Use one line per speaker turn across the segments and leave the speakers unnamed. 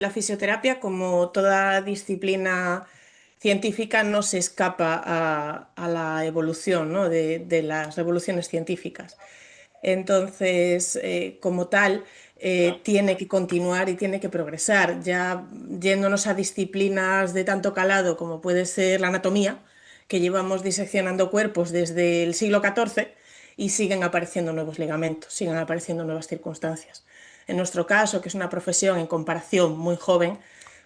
La fisioterapia, como toda disciplina científica, no se escapa a la evolución, ¿no? de las revoluciones científicas. Entonces, como tal, tiene que continuar y tiene que progresar. Ya yéndonos a disciplinas de tanto calado como puede ser la anatomía, que llevamos diseccionando cuerpos desde el siglo XIV y siguen apareciendo nuevos ligamentos, siguen apareciendo nuevas circunstancias. En nuestro caso, que es una profesión en comparación muy joven,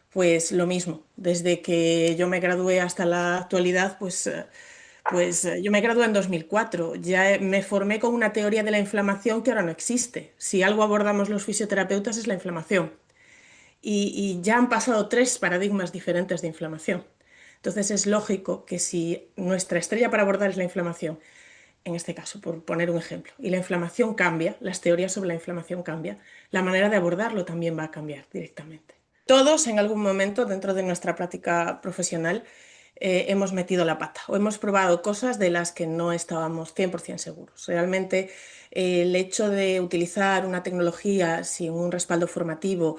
pues lo mismo. Desde que yo me gradué hasta la actualidad, yo me gradué en 2004. Ya me formé con una teoría de la inflamación que ahora no existe. Si algo abordamos los fisioterapeutas es la inflamación. Y ya han pasado tres paradigmas diferentes de inflamación. Entonces es lógico que si nuestra estrella para abordar es la inflamación, en este caso, por poner un ejemplo, y la inflamación cambia, las teorías sobre la inflamación cambian, la manera de abordarlo también va a cambiar directamente. Todos en algún momento dentro de nuestra práctica profesional hemos metido la pata o hemos probado cosas de las que no estábamos 100% seguros. Realmente el hecho de utilizar una tecnología sin un respaldo formativo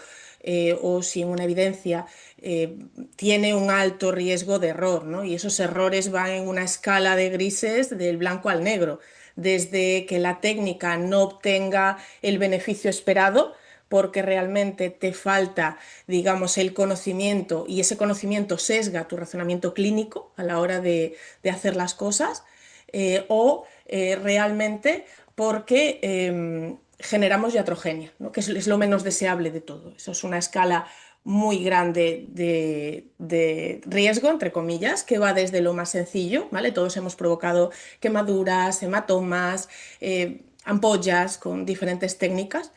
o sin una evidencia eh, tiene un alto riesgo de error, ¿no? Y esos errores van en una escala de grises del blanco al negro, desde que la técnica no obtenga el beneficio esperado, porque realmente te falta, digamos, el conocimiento y ese conocimiento sesga tu razonamiento clínico a la hora de hacer las cosas, realmente porque generamos iatrogenia, ¿no? Que es lo menos deseable de todo. Eso es una escala muy grande de riesgo, entre comillas, que va desde lo más sencillo, ¿vale? Todos hemos provocado quemaduras, hematomas, ampollas con diferentes técnicas.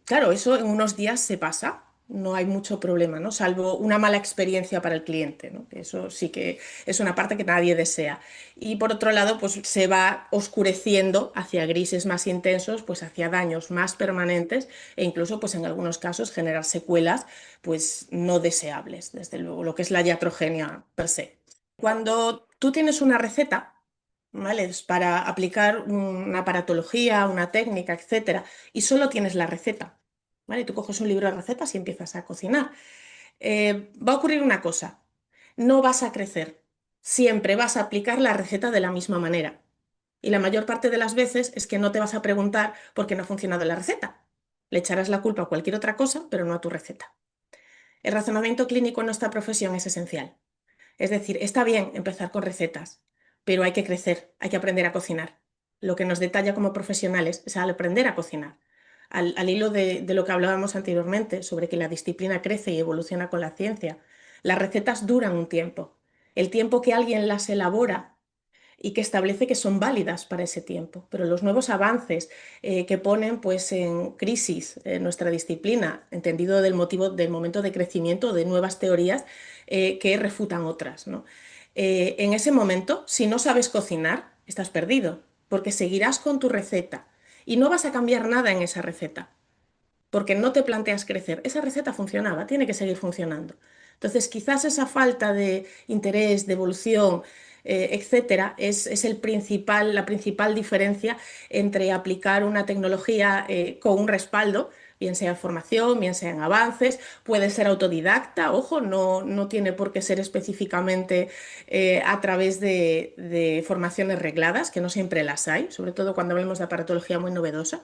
Claro, eso en unos días se pasa, no hay mucho problema, ¿no? Salvo una mala experiencia para el cliente, ¿no? Que eso sí que es una parte que nadie desea. Y por otro lado, pues se va oscureciendo hacia grises más intensos, pues hacia daños más permanentes e incluso, pues en algunos casos, generar secuelas, pues no deseables, desde luego, lo que es la iatrogenia per se. Cuando tú tienes una receta, ¿vale? Es para aplicar una aparatología, una técnica, etcétera, y solo tienes la receta, ¿vale? Tú coges un libro de recetas y empiezas a cocinar. Va a ocurrir una cosa, no vas a crecer, siempre vas a aplicar la receta de la misma manera. Y la mayor parte de las veces es que no te vas a preguntar por qué no ha funcionado la receta. Le echarás la culpa a cualquier otra cosa, pero no a tu receta. El razonamiento clínico en nuestra profesión es esencial. Es decir, está bien empezar con recetas, pero hay que crecer, hay que aprender a cocinar. Lo que nos detalla como profesionales es al aprender a cocinar. Al hilo de lo que hablábamos anteriormente sobre que la disciplina crece y evoluciona con la ciencia, las recetas duran un tiempo. El tiempo que alguien las elabora y que establece que son válidas para ese tiempo. Pero los nuevos avances que ponen pues, en crisis nuestra disciplina, entendido del motivo del momento de crecimiento de nuevas teorías que refutan otras, ¿no? En ese momento, si no sabes cocinar, estás perdido, porque seguirás con tu receta y no vas a cambiar nada en esa receta, porque no te planteas crecer. Esa receta funcionaba, tiene que seguir funcionando. Entonces, quizás esa falta de interés, de evolución, etcétera, es la principal diferencia entre aplicar una tecnología con un respaldo, bien sea en formación, bien sea en avances, puede ser autodidacta, ojo, no tiene por qué ser específicamente a través de formaciones regladas, que no siempre las hay, sobre todo cuando hablamos de aparatología muy novedosa.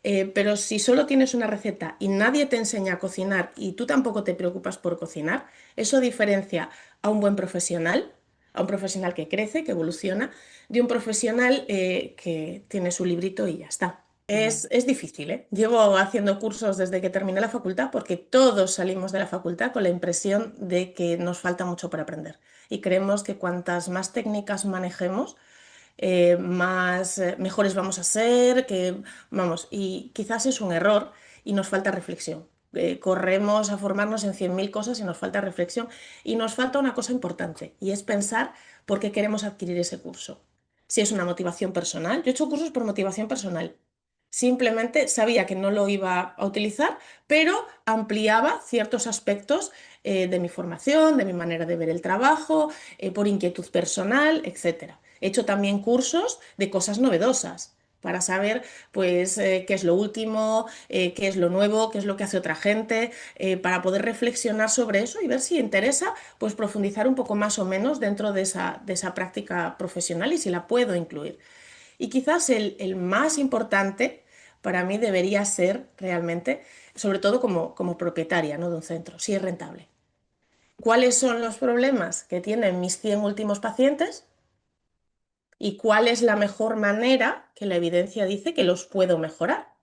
Pero si solo tienes una receta y nadie te enseña a cocinar y tú tampoco te preocupas por cocinar, eso diferencia a un buen profesional, a un profesional que crece, que evoluciona, de un profesional que tiene su librito y ya está. Es difícil, ¿eh? Llevo haciendo cursos desde que terminé la facultad porque todos salimos de la facultad con la impresión de que nos falta mucho por aprender y creemos que cuantas más técnicas manejemos, más mejores vamos a ser, que vamos, y quizás es un error y nos falta reflexión. Corremos a formarnos en 100.000 cosas y nos falta reflexión y nos falta una cosa importante y es pensar por qué queremos adquirir ese curso. Si es una motivación personal, yo he hecho cursos por motivación personal. Simplemente sabía que no lo iba a utilizar, pero ampliaba ciertos aspectos de mi formación, de mi manera de ver el trabajo, por inquietud personal, etcétera. He hecho también cursos de cosas novedosas, para saber pues qué es lo último, qué es lo nuevo, qué es lo que hace otra gente, para poder reflexionar sobre eso y ver si interesa pues profundizar un poco más o menos dentro de esa práctica profesional y si la puedo incluir. Y quizás el más importante para mí debería ser realmente, sobre todo como propietaria, ¿no?, de un centro, si es rentable. ¿Cuáles son los problemas que tienen mis 100 últimos pacientes? ¿Y cuál es la mejor manera que la evidencia dice que los puedo mejorar?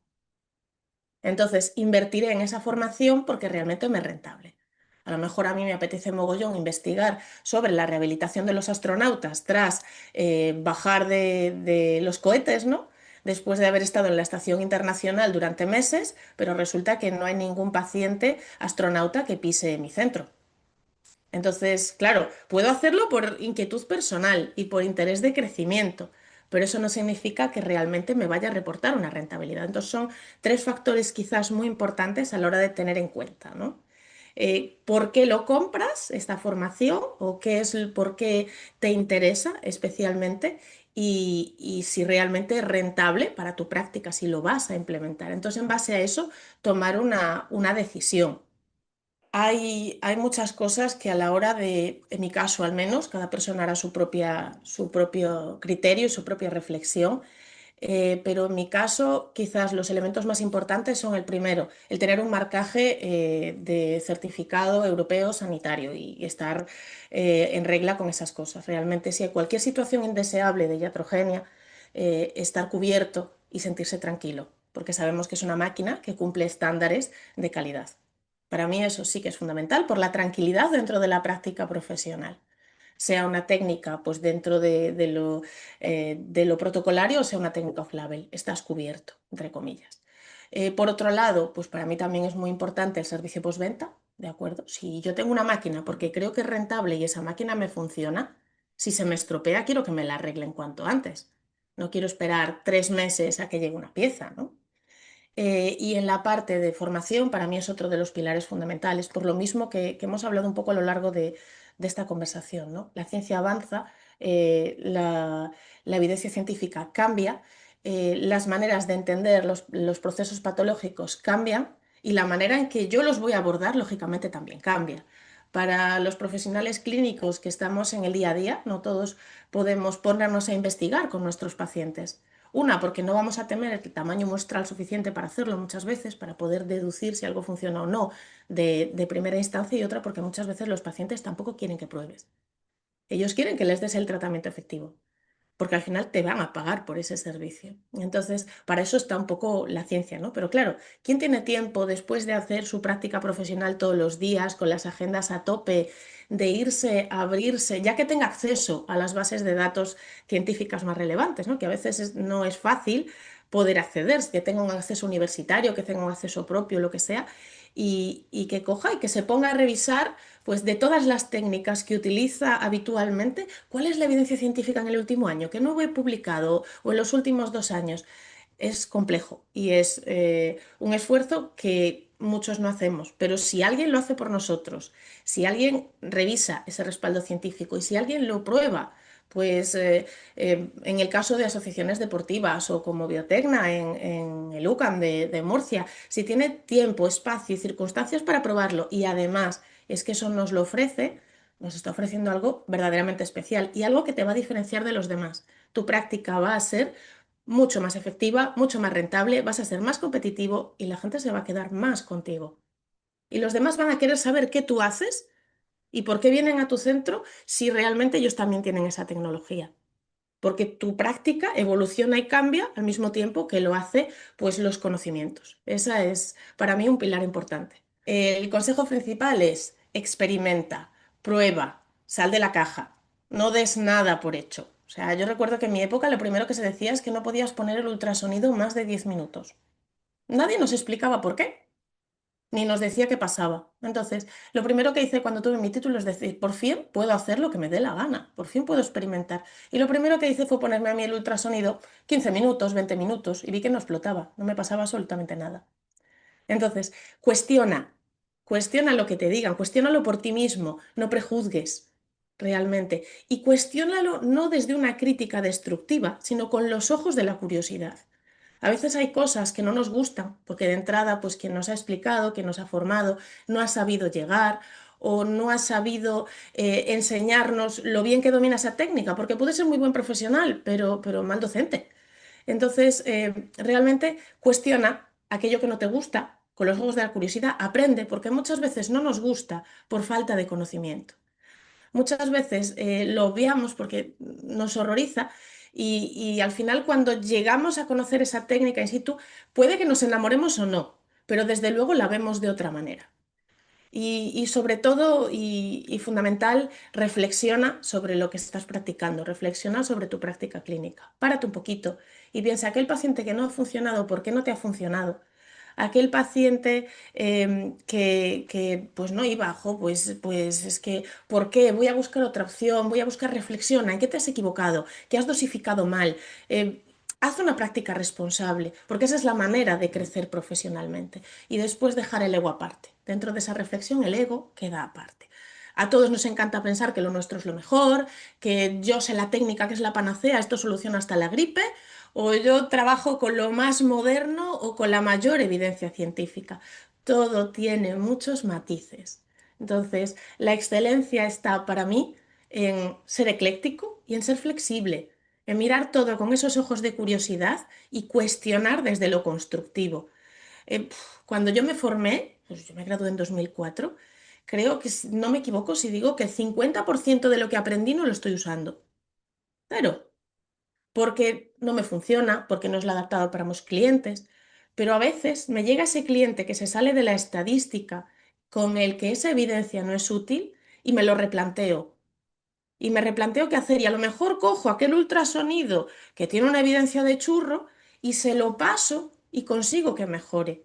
Entonces, invertiré en esa formación porque realmente me es rentable. A lo mejor a mí me apetece mogollón investigar sobre la rehabilitación de los astronautas tras bajar de los cohetes, ¿no? Después de haber estado en la Estación Internacional durante meses, pero resulta que no hay ningún paciente astronauta que pise mi centro. Entonces, claro, puedo hacerlo por inquietud personal y por interés de crecimiento, pero eso no significa que realmente me vaya a reportar una rentabilidad. Entonces, son tres factores quizás muy importantes a la hora de tener en cuenta, ¿no? ¿Por qué lo compras, esta formación? ¿O qué es por qué te interesa especialmente? Y si realmente es rentable para tu práctica, si lo vas a implementar. Entonces, en base a eso, tomar una decisión. Hay muchas cosas que a la hora de, en mi caso al menos, cada persona hará su propio criterio y su propia reflexión, pero en mi caso quizás los elementos más importantes son el primero, el tener un marcaje de certificado europeo sanitario y estar en regla con esas cosas. Realmente si hay cualquier situación indeseable de iatrogenia, estar cubierto y sentirse tranquilo, porque sabemos que es una máquina que cumple estándares de calidad. Para mí eso sí que es fundamental por la tranquilidad dentro de la práctica profesional. Sea una técnica pues dentro de lo protocolario o sea una técnica off-label, estás cubierto, entre comillas. Por otro lado, pues para mí también es muy importante el servicio postventa, ¿de acuerdo? Si yo tengo una máquina porque creo que es rentable y esa máquina me funciona, si se me estropea quiero que me la arreglen cuanto antes. No quiero esperar 3 meses a que llegue una pieza, ¿no? Y en la parte de formación, para mí es otro de los pilares fundamentales, por lo mismo que hemos hablado un poco a lo largo de esta conversación, ¿no? La ciencia avanza, la evidencia científica cambia, las maneras de entender los procesos patológicos cambian y la manera en que yo los voy a abordar, lógicamente, también cambia. Para los profesionales clínicos que estamos en el día a día, no todos podemos ponernos a investigar con nuestros pacientes. Una, porque no vamos a tener el tamaño muestral suficiente para hacerlo muchas veces, para poder deducir si algo funciona o no de primera instancia, y otra, porque muchas veces los pacientes tampoco quieren que pruebes. Ellos quieren que les des el tratamiento efectivo porque al final te van a pagar por ese servicio. Entonces, para eso está un poco la ciencia, ¿no? Pero claro, ¿quién tiene tiempo después de hacer su práctica profesional todos los días, con las agendas a tope, de irse a abrirse, ya que tenga acceso a las bases de datos científicas más relevantes, ¿no? Que a veces no es fácil poder acceder, que tenga un acceso universitario, que tenga un acceso propio, lo que sea, y que coja y que se ponga a revisar pues de todas las técnicas que utiliza habitualmente, ¿cuál es la evidencia científica en el último año? ¿Qué nuevo he publicado o en los últimos 2 años? Es complejo y es un esfuerzo que muchos no hacemos, pero si alguien lo hace por nosotros, si alguien revisa ese respaldo científico y si alguien lo prueba, pues en el caso de asociaciones deportivas o como Biotecna en el UCAM de Murcia, si tiene tiempo, espacio y circunstancias para probarlo y además es que eso nos lo ofrece, nos está ofreciendo algo verdaderamente especial y algo que te va a diferenciar de los demás. Tu práctica va a ser mucho más efectiva, mucho más rentable, vas a ser más competitivo y la gente se va a quedar más contigo. Y los demás van a querer saber qué tú haces y por qué vienen a tu centro si realmente ellos también tienen esa tecnología. Porque tu práctica evoluciona y cambia al mismo tiempo que lo hace pues los conocimientos. Esa es para mí un pilar importante. El consejo principal es experimenta, prueba, sal de la caja, no des nada por hecho. O sea, yo recuerdo que en mi época lo primero que se decía es que no podías poner el ultrasonido más de 10 minutos. Nadie nos explicaba por qué, ni nos decía qué pasaba. Entonces, lo primero que hice cuando tuve mi título es decir, por fin puedo hacer lo que me dé la gana, por fin puedo experimentar. Y lo primero que hice fue ponerme a mí el ultrasonido 15 minutos, 20 minutos, y vi que no explotaba, no me pasaba absolutamente nada. Entonces, cuestiona lo que te digan, cuestiónalo por ti mismo, no prejuzgues realmente. Y cuestiónalo no desde una crítica destructiva, sino con los ojos de la curiosidad. A veces hay cosas que no nos gustan, porque de entrada, pues quien nos ha explicado, quien nos ha formado, no ha sabido llegar o no ha sabido enseñarnos lo bien que domina esa técnica, porque puede ser muy buen profesional, pero mal docente. Entonces, realmente cuestiona aquello que no te gusta, con los ojos de la curiosidad, aprende, porque muchas veces no nos gusta por falta de conocimiento. Muchas veces lo obviamos porque nos horroriza y al final cuando llegamos a conocer esa técnica in situ, puede que nos enamoremos o no, pero desde luego la vemos de otra manera. Y sobre todo, y fundamental, reflexiona sobre lo que estás practicando, reflexiona sobre tu práctica clínica. Párate un poquito y piensa, aquel paciente que no ha funcionado, ¿por qué no te ha funcionado? Aquel paciente que, pues no iba, jo, pues es que, ¿por qué? Voy a buscar otra opción, voy a buscar reflexión, ¿en qué te has equivocado? ¿Qué has dosificado mal? Haz una práctica responsable, porque esa es la manera de crecer profesionalmente. Y después dejar el ego aparte. Dentro de esa reflexión, el ego queda aparte. A todos nos encanta pensar que lo nuestro es lo mejor, que yo sé la técnica que es la panacea, esto soluciona hasta la gripe, o yo trabajo con lo más moderno o con la mayor evidencia científica. Todo tiene muchos matices. Entonces, la excelencia está para mí en ser ecléctico y en ser flexible, en mirar todo con esos ojos de curiosidad y cuestionar desde lo constructivo. Cuando yo me formé, pues yo me gradué en 2004, creo que no me equivoco si digo que el 50% de lo que aprendí no lo estoy usando. Claro, porque no me funciona, porque no es la adaptado para mis clientes, pero a veces me llega ese cliente que se sale de la estadística con el que esa evidencia no es útil y me lo replanteo. Y me replanteo qué hacer y a lo mejor cojo aquel ultrasonido que tiene una evidencia de churro y se lo paso y consigo que mejore.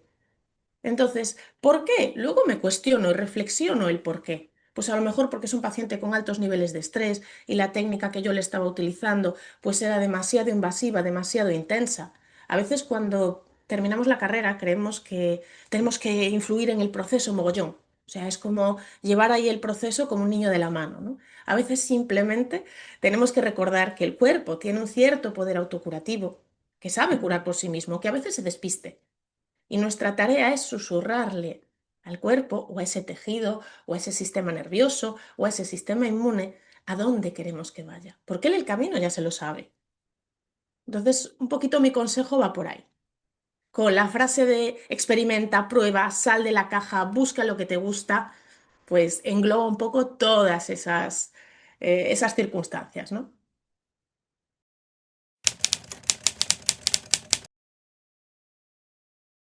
Entonces, ¿por qué? Luego me cuestiono y reflexiono el por qué. Pues a lo mejor porque es un paciente con altos niveles de estrés y la técnica que yo le estaba utilizando pues era demasiado invasiva, demasiado intensa. A veces cuando terminamos la carrera creemos que tenemos que influir en el proceso mogollón. O sea, es como llevar ahí el proceso como un niño de la mano, ¿no? A veces simplemente tenemos que recordar que el cuerpo tiene un cierto poder autocurativo, que sabe curar por sí mismo, que a veces se despiste. Y nuestra tarea es susurrarle al cuerpo o a ese tejido o a ese sistema nervioso o a ese sistema inmune a dónde queremos que vaya. Porque él el camino ya se lo sabe. Entonces, un poquito mi consejo va por ahí. Con la frase de experimenta, prueba, sal de la caja, busca lo que te gusta, pues engloba un poco todas esas circunstancias, ¿no?